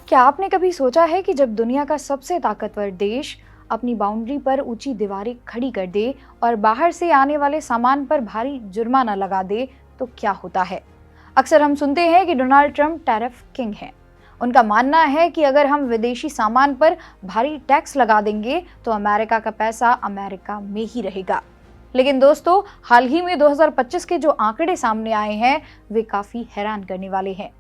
क्या आपने कभी सोचा है कि जब दुनिया का सबसे ताकतवर देश अपनी बाउंड्री पर ऊंची दीवारें खड़ी कर दे और बाहर से आने वाले सामान पर भारी जुर्माना लगा दे तो क्या होता है। अक्सर हम सुनते हैं कि डोनाल्ड ट्रंप टैरिफ किंग हैं। उनका मानना है कि अगर हम विदेशी सामान पर भारी टैक्स लगा देंगे तो अमेरिका का पैसा अमेरिका में ही रहेगा। लेकिन दोस्तों, हाल ही में 2025 के जो आंकड़े सामने आए हैं वे काफी हैरान करने वाले हैं।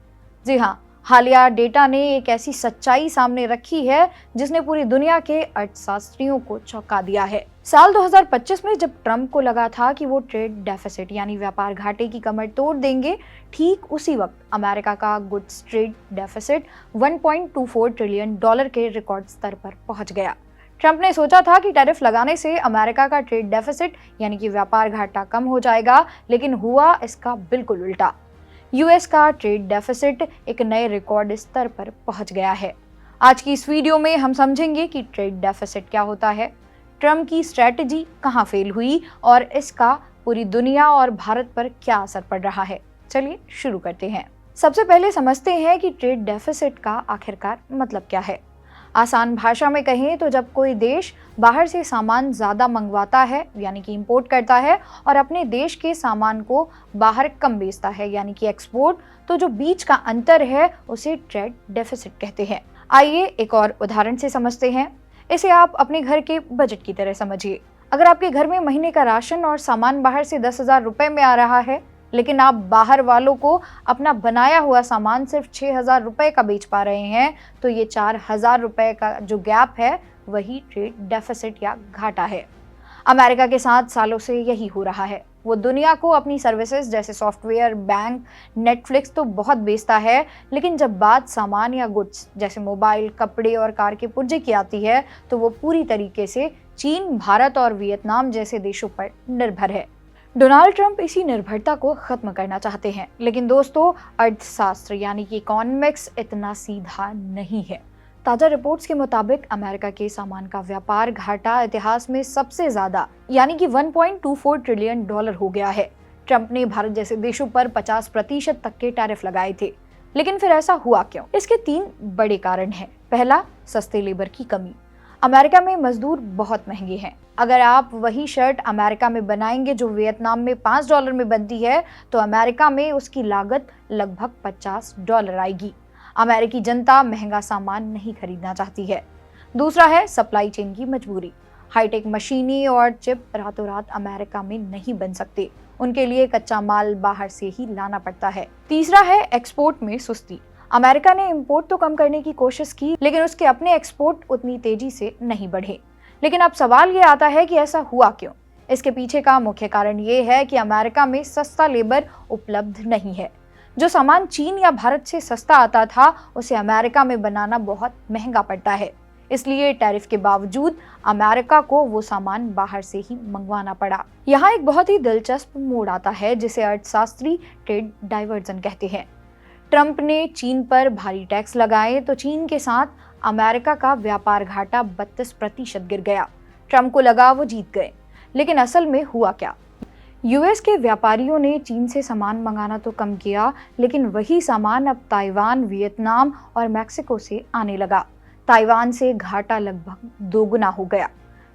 जी हाँ, हालिया डेटा ने एक ऐसी सच्चाई सामने रखी है जिसने पूरी दुनिया के अर्थशास्त्रियों को चौंका दिया है। साल 2025 में जब ट्रंप को लगा था कि वो ट्रेड डेफिसिट यानी व्यापार घाटे की कमर तोड़ देंगे, ठीक उसी वक्त अमेरिका का goods trade deficit 1.24 trillion dollar के रिकॉर्ड स्तर पर पहुंच गया। ट्रंप ने सोचा था कि टैरिफ लगाने से अमेरिका का ट्रेड डेफिसिट यानी कि व्यापार घाटा कम हो जाएगा, लेकिन हुआ इसका बिल्कुल उल्टा। यूएस का ट्रेड डेफिसिट एक नए रिकॉर्ड स्तर पर पहुंच गया है। आज की इस वीडियो में हम समझेंगे कि ट्रेड डेफिसिट क्या होता है, ट्रंप की स्ट्रैटेजी कहां फेल हुई और इसका पूरी दुनिया और भारत पर क्या असर पड़ रहा है। चलिए शुरू करते हैं। सबसे पहले समझते हैं कि ट्रेड डेफिसिट का आखिरकार मतलब क्या है। आसान भाषा में कहें तो जब कोई देश बाहर से सामान ज़्यादा मंगवाता है यानी कि इंपोर्ट करता है और अपने देश के सामान को बाहर कम बेचता है यानी कि एक्सपोर्ट, तो जो बीच का अंतर है उसे ट्रेड डेफिसिट कहते हैं। आइए एक और उदाहरण से समझते हैं। इसे आप अपने घर के बजट की तरह समझिए। अगर आपके घर में महीने का राशन और सामान बाहर से 10,000 रुपए में आ रहा है, लेकिन आप बाहर वालों को अपना बनाया हुआ सामान सिर्फ 6,000 रुपए का बेच पा रहे हैं, तो ये 4,000 रुपए का जो गैप है वही ट्रेड डेफिसिट या घाटा है। अमेरिका के साथ सालों से यही हो रहा है। वो दुनिया को अपनी सर्विसेज जैसे सॉफ्टवेयर, बैंक, नेटफ्लिक्स तो बहुत बेचता है, लेकिन जब बात सामान या गुड्स जैसे मोबाइल, कपड़े और कार के पुर्जे की आती है तो वो पूरी तरीके से चीन, भारत और वियतनाम जैसे देशों पर निर्भर है। डोनाल्ड ट्रंप इसी निर्भरता को खत्म करना चाहते हैं, लेकिन दोस्तों, अर्थशास्त्र यानी कि इकोनॉमिक्स इतना सीधा नहीं है। ताजा रिपोर्ट्स के मुताबिक अमेरिका के सामान का व्यापार घाटा इतिहास में सबसे ज्यादा यानी कि 1.24 ट्रिलियन डॉलर हो गया है। ट्रंप ने भारत जैसे देशों पर 50% तक के टैरिफ लगाए थे, लेकिन फिर ऐसा हुआ क्यों? इसके 3 बड़े कारण हैं। पहला, सस्ते लेबर की कमी। अमेरिका में मजदूर बहुत महंगे हैं। अगर आप वही शर्ट अमेरिका में बनाएंगे जो वियतनाम में $5 में बनती है, तो अमेरिका में उसकी लागत लगभग $50 आएगी। अमेरिकी जनता महंगा सामान नहीं खरीदना चाहती है। दूसरा है सप्लाई चेन की मजबूरी। हाईटेक मशीनें और चिप रातों रात अमेरिका में नहीं बन सकते, उनके लिए कच्चा माल बाहर से ही लाना पड़ता है। तीसरा है एक्सपोर्ट में सुस्ती। अमेरिका ने इंपोर्ट तो कम करने की कोशिश की, लेकिन उसके अपने एक्सपोर्ट उतनी तेजी से नहीं बढ़े। लेकिन अब सवाल ये आता है कि ऐसा हुआ क्यों? इसके पीछे का मुख्य कारण ये है कि अमेरिका में सस्ता लेबर उपलब्ध नहीं है। जो सामान चीन या भारत से सस्ता आता था उसे अमेरिका में बनाना बहुत महंगा पड़ता है, इसलिए टैरिफ के बावजूद अमेरिका को वो सामान बाहर से ही मंगवाना पड़ा। यहाँ एक बहुत ही दिलचस्प मोड़ आता है जिसे अर्थशास्त्री ट्रेड डाइवर्जन कहते हैं। ट्रंप ने चीन पर भारी टैक्स लगाए तो चीन के साथ अमेरिका का व्यापार घाटा 32% गिर गया। ट्रंप को लगा वो जीत गए, लेकिन असल में हुआ क्या? यूएस के व्यापारियों ने चीन से सामान मंगाना तो कम किया, लेकिन वही सामान अब ताइवान, वियतनाम और मैक्सिको से आने लगा। ताइवान से घाटा लगभग 2 गुना हो गया।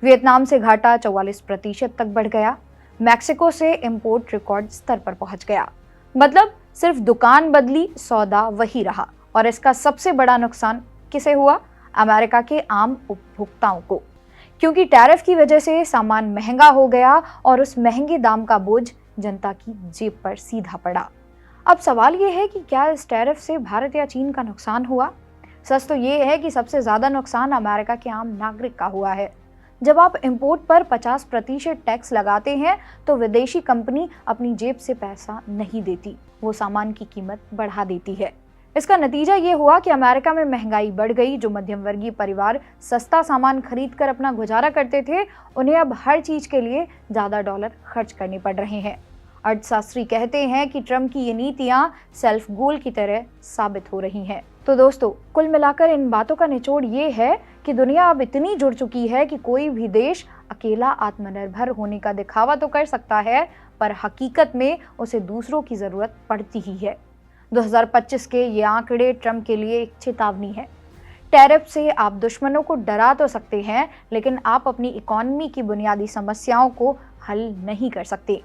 वियतनाम से घाटा 44% तक बढ़ गया। मैक्सिको से इंपोर्ट रिकॉर्ड स्तर पर पहुंच गया। मतलब सिर्फ दुकान बदली, सौदा वही रहा। और इसका सबसे बड़ा नुकसान किसे हुआ? अमेरिका के आम उपभोक्ताओं को, क्योंकि टैरिफ की वजह से सामान महंगा हो गया और उस महंगे दाम का बोझ जनता की जेब पर सीधा पड़ा। अब सवाल ये है कि क्या इस टैरिफ से भारत या चीन का नुकसान हुआ? सच तो ये है कि सबसे ज्यादा नुकसान अमेरिका के आम नागरिक का हुआ है। जब आप इंपोर्ट पर 50% टैक्स लगाते हैं तो विदेशी कंपनी अपनी जेब से पैसा नहीं देती, वो सामान की कीमत बढ़ा देती है। इसका नतीजा ये हुआ कि अमेरिका में महंगाई बढ़ गई। जो मध्यम वर्गीय परिवार सस्ता सामान खरीदकर अपना गुजारा करते थे, उन्हें अब हर चीज के लिए ज्यादा डॉलर खर्च करने पड़ रहे हैं। अर्थशास्त्री कहते हैं कि ट्रंप की ये नीतियां सेल्फ गोल की तरह साबित हो रही हैं। तो दोस्तों, कुल मिलाकर इन बातों का निचोड़ ये है कि दुनिया अब इतनी जुड़ चुकी है कि कोई भी देश अकेला आत्मनिर्भर होने का दिखावा तो कर सकता है, पर हकीकत में उसे दूसरों की जरूरत पड़ती ही है। 2025 के ये आंकड़े ट्रंप के लिए एक चेतावनी है। टैरिफ से आप दुश्मनों को डरा तो सकते हैं, लेकिन आप अपनी इकोनॉमी की बुनियादी समस्याओं को हल नहीं कर सकते।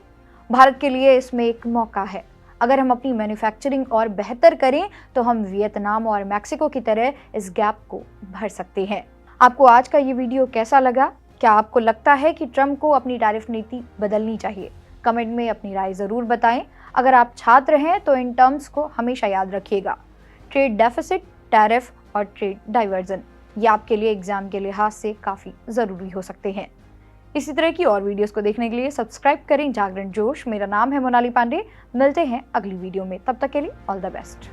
भारत के लिए इसमें एक मौका है। अगर हम अपनी मैन्युफैक्चरिंग और बेहतर करें तो हम वियतनाम और मैक्सिको की तरह इस गैप को भर सकते हैं। आपको आज का ये वीडियो कैसा लगा? क्या आपको लगता है कि ट्रंप को अपनी टैरिफ नीति बदलनी चाहिए? कमेंट में अपनी राय जरूर बताएं। अगर आप छात्र हैं तो इन टर्म्स को हमेशा याद रखिएगा। ट्रेड डेफिसिट, टैरिफ और ट्रेड डाइवर्जन, ये आपके लिए एग्जाम के लिहाज से काफ़ी ज़रूरी हो सकते हैं। इसी तरह की और वीडियोस को देखने के लिए सब्सक्राइब करें जागरण जोश। मेरा नाम है मोनाली पांडे। मिलते हैं अगली वीडियो में, तब तक के लिए ऑल द बेस्ट।